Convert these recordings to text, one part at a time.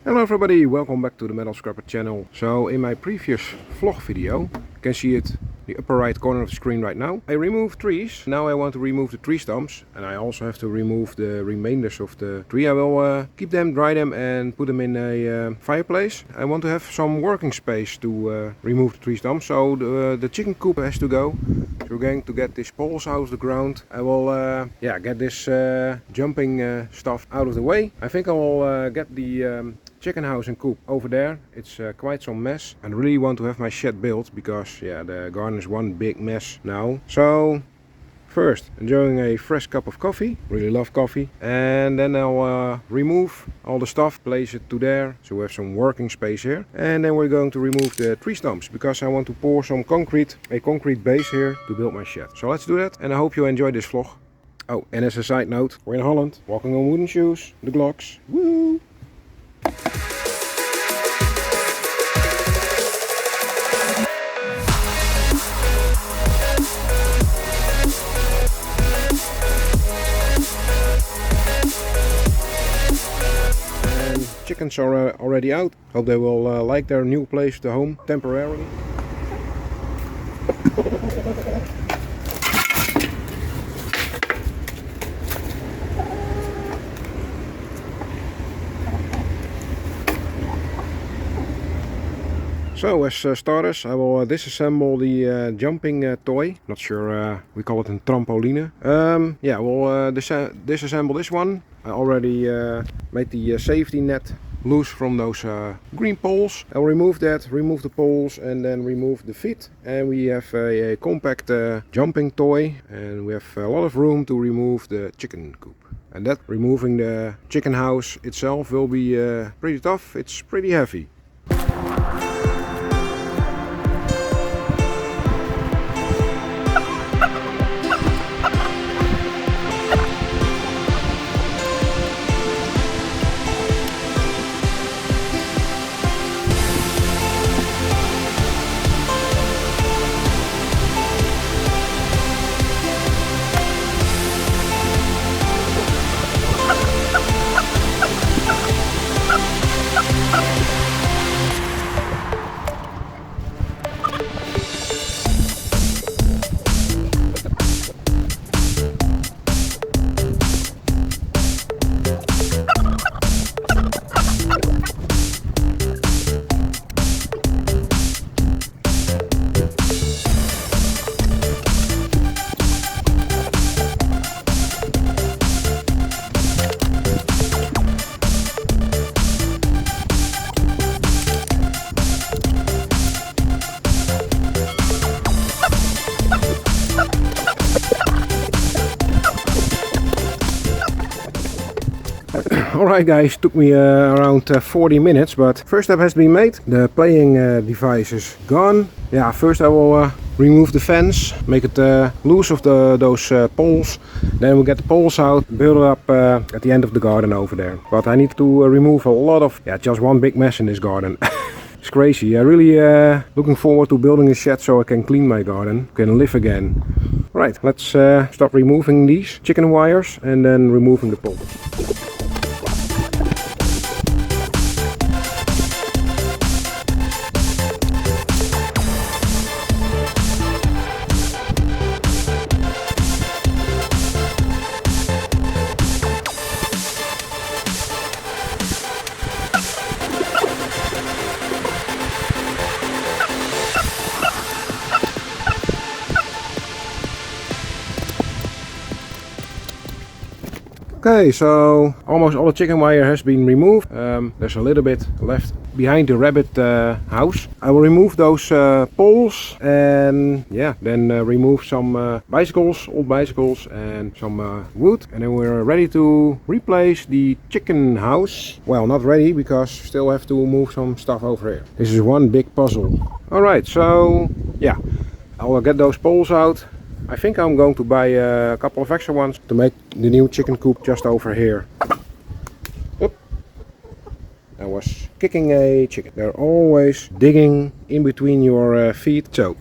Hello everybody, welcome back to the Metal Scrapper channel. So in my previous vlog video, you can see it the upper right corner of the screen right now. I removed trees. Now I want to remove the tree stumps, and I also have to remove the remainders of the tree. I will keep them, dry them and put them in a fireplace. I want to have some working space to remove the tree stumps, so the chicken coop has to go. So we're going to get these poles out of the ground. I will get this jumping stuff out of the way. I think I will get the chicken house and coop over there. It's quite some mess. I really want to have my shed built because the garden is one big mess now. So first, enjoying a fresh cup of coffee. Really love coffee. And then I'll remove all the stuff, place it to there, so we have some working space here. And then we're going to remove the tree stumps because I want to pour some concrete, a concrete base here to build my shed. So let's do that, and I hope you enjoy this vlog. Oh, and as a side note, we're in Holland, walking on wooden shoes, the Glocks. Woo! Chickens are already out. Hope they will like their new place to home temporarily. So as starters, I will disassemble the jumping toy. Not sure, we call it a trampoline. We'll disassemble this one. I already made the safety net loose from those green poles. I'll remove that, remove the poles, and then remove the feet. And we have a compact jumping toy, and we have a lot of room to remove the chicken coop. And that removing the chicken house itself will be pretty tough. It's pretty heavy. Alright guys, took me around 40 minutes, but first step has been made. The playing device is gone. Yeah, first I will remove the fence, make it loose of those poles. Then we'll get the poles out, build it up at the end of the garden over there. But I need to remove a lot of, just one big mess in this garden. It's crazy. I'm really looking forward to building a shed so I can clean my garden, can live again. Right, let's start removing these chicken wires and then removing the poles. Okay, so almost all the chicken wire has been removed. There's a little bit left behind the rabbit house. I will remove those poles and then remove some bicycles, old bicycles, and some wood. And then we're ready to replace the chicken house. Well, not ready because still have to move some stuff over here. This is one big puzzle. Alright, so I will get those poles out. I think I'm going to buy a couple of extra ones to make the new chicken coop just over here. Oop. I was kicking a chicken. They're always digging in between your feet. So,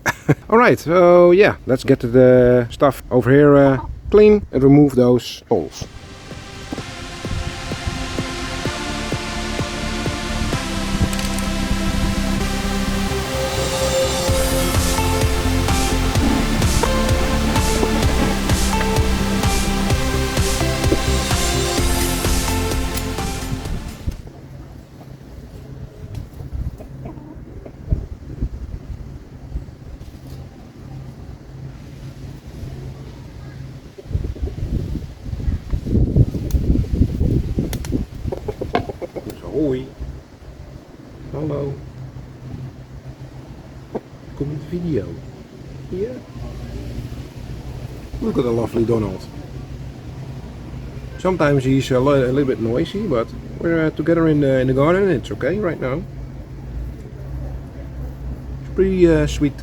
alright, so let's get the stuff over here clean and remove those poles. Hoi. Hallo. Kom in de video. Yeah. Look at the lovely Donald. Sometimes he's a little bit noisy, but we're together in the garden and it's okay right now. It's pretty sweet.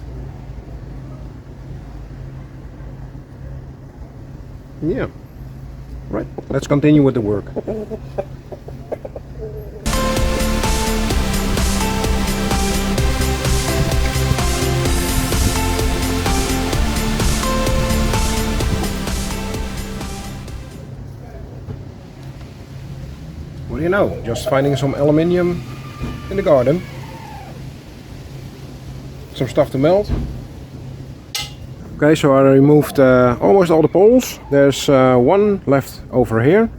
Yeah. Right, let's continue with the work. What do you know? Just finding some aluminium in the garden. Some stuff to melt. Okay, so I removed almost all the poles. There's one left over here.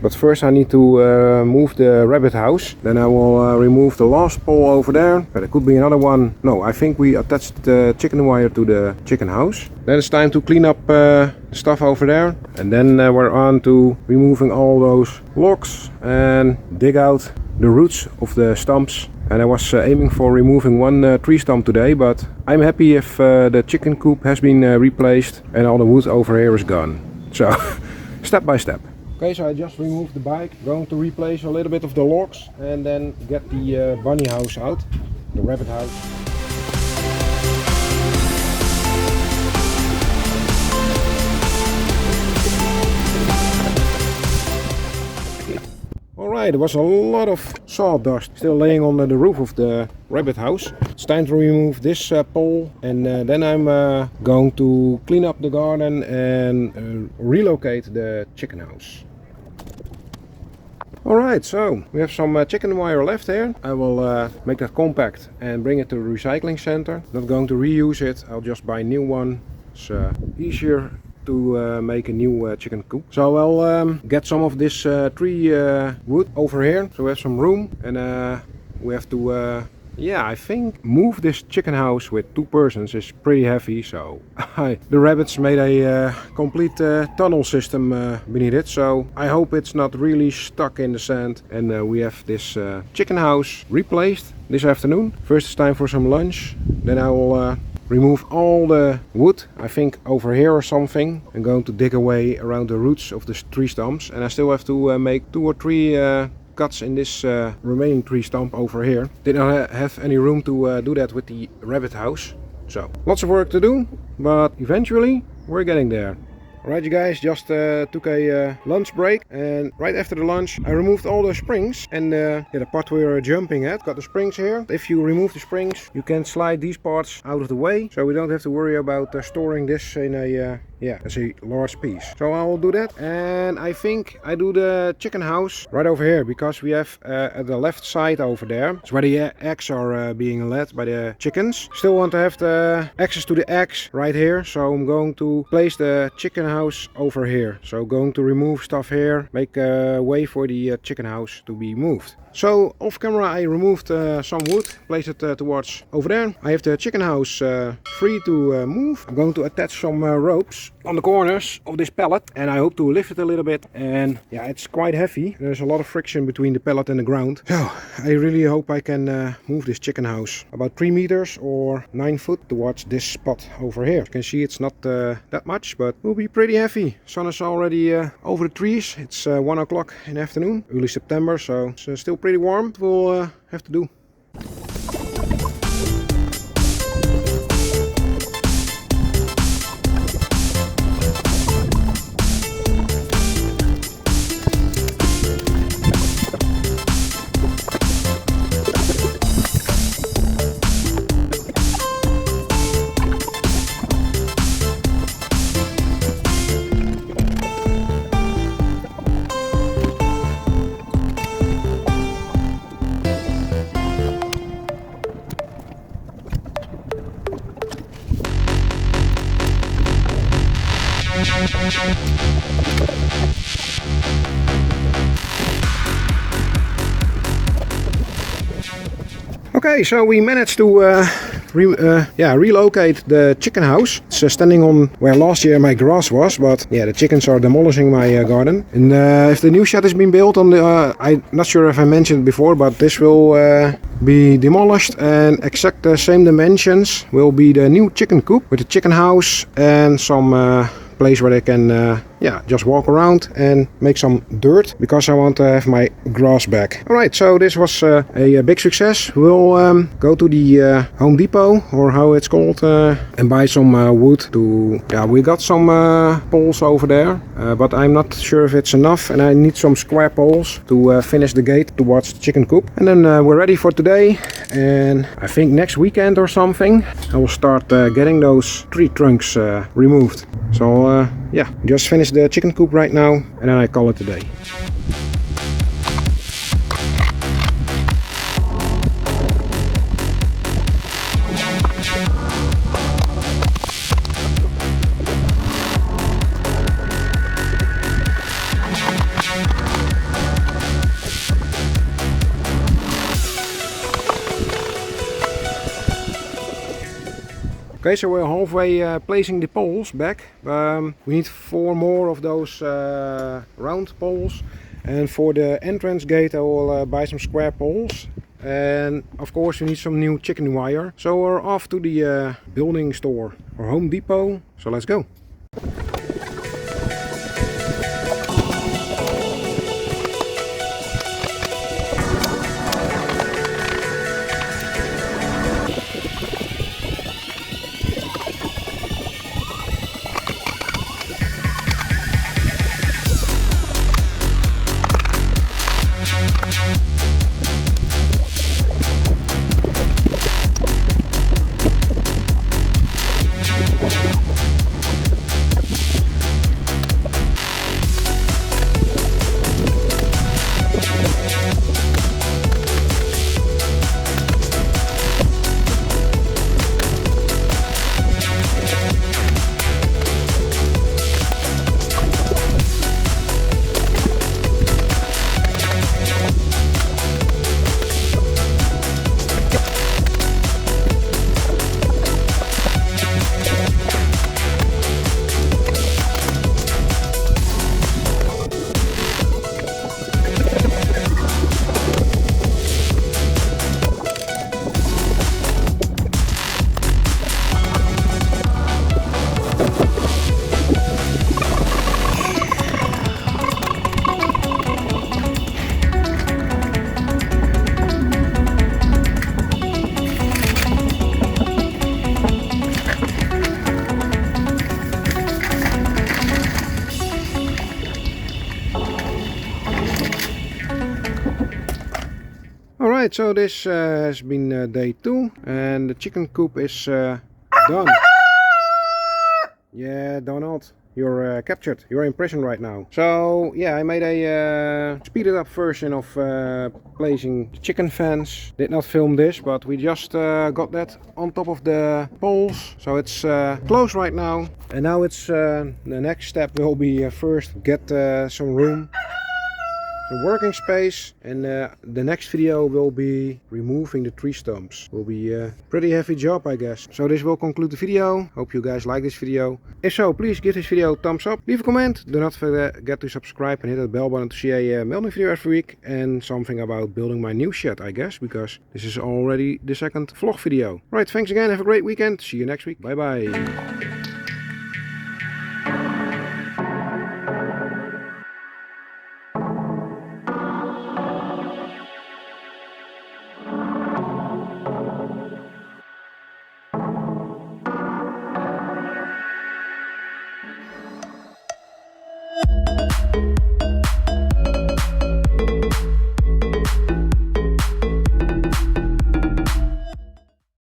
But first I need to move the rabbit house. Then I will remove the last pole over there. But there could be another one. No, I think we attached the chicken wire to the chicken house. Then it's time to clean up stuff over there. And then we're on to removing all those logs and dig out the roots of the stumps. And I was aiming for removing one tree stump today, but I'm happy if the chicken coop has been replaced and all the wood over here is gone. So, step by step. Okay, so I just removed the bike, going to replace a little bit of the logs and then get the bunny house out, the rabbit house. Alright, there was a lot of sawdust still laying on the roof of the rabbit house. It's time to remove this pole and then I'm going to clean up the garden and relocate the chicken house. Alright, so we have some chicken wire left here. I will make that compact and bring it to the recycling center. Not going to reuse it, I'll just buy a new one. It's easier to make a new chicken coop. So I'll get some of this tree wood over here, so we have some room, and we have to yeah, I think move this chicken house with 2 persons is pretty heavy, so the rabbits made a complete tunnel system beneath it, so I hope it's not really stuck in the sand. And we have this chicken house replaced this afternoon. First it's time for some lunch, then I will remove all the wood, I think over here or something. I'm going to dig away around the roots of the tree stumps, and I still have to make 2 or 3 cuts in this remaining tree stump over here. Did not have any room to do that with the rabbit house. So lots of work to do, but eventually we're getting there. Alright you guys, just took a lunch break, and right after the lunch I removed all the springs and yeah, the part we're jumping at. Got the springs here. If you remove the springs you can slide these parts out of the way, so we don't have to worry about storing this in a yeah, as a large piece. So I'll do that, and I think I do the chicken house right over here, because we have at the left side over there, it's where the eggs are being laid by the chickens. Still want to have the access to the eggs right here, so I'm going to place the chicken house over here. So going to remove stuff here, make a way for the chicken house to be moved. So off camera I removed some wood, placed it towards over there. I have the chicken house free to move. I'm going to attach some ropes on the corners of this pallet, and I hope to lift it a little bit. And yeah, it's quite heavy. There's a lot of friction between the pallet and the ground. So I really hope I can move this chicken house about 3 meters or 9 foot towards this spot over here. You can see it's not that much, but it will be pretty heavy. Sun is already over the trees. It's 1 o'clock in the afternoon, early September, so it's still pretty warm. We'll have to do. Okay, so we managed to relocate the chicken house. It's standing on where last year my grass was, but yeah, the chickens are demolishing my garden. And if the new shed has been built on the, I'm not sure if I mentioned before, but this will be demolished, and exact the same dimensions will be the new chicken coop with the chicken house and some place where they can just walk around and make some dirt, because I want to have my grass back. Alright, so this was a big success. We'll go to the Home Depot, or how it's called, and buy some wood to, we got some poles over there, but I'm not sure if it's enough, and I need some square poles to finish the gate towards the chicken coop. And then we're ready for today, and I think next weekend or something I will start getting those tree trunks removed. So just finish the chicken coop right now, and then I call it a day. Okay, so we're halfway placing the poles back. We need 4 more of those round poles, and for the entrance gate I will buy some square poles, and of course we need some new chicken wire. So we're off to the building store or Home Depot, so let's go. Alright, so this has been day 2, and the chicken coop is done. Yeah, Donald, you're captured. You're in prison right now. So yeah, I made a speeded up version of placing the chicken fence. Did not film this, but we just got that on top of the poles. So it's closed right now. And now it's the next step will be first get some room, some working space, and the next video will be removing the tree stumps. Will be a pretty heavy job, I guess. So this will conclude the video. Hope you guys like this video. If so, please give this video a thumbs up, leave a comment, do not forget to subscribe and hit that bell button to see a melding video every week, and something about building my new shed, I guess, because this is already the second vlog video. Right, thanks again, have a great weekend, see you next week, bye bye.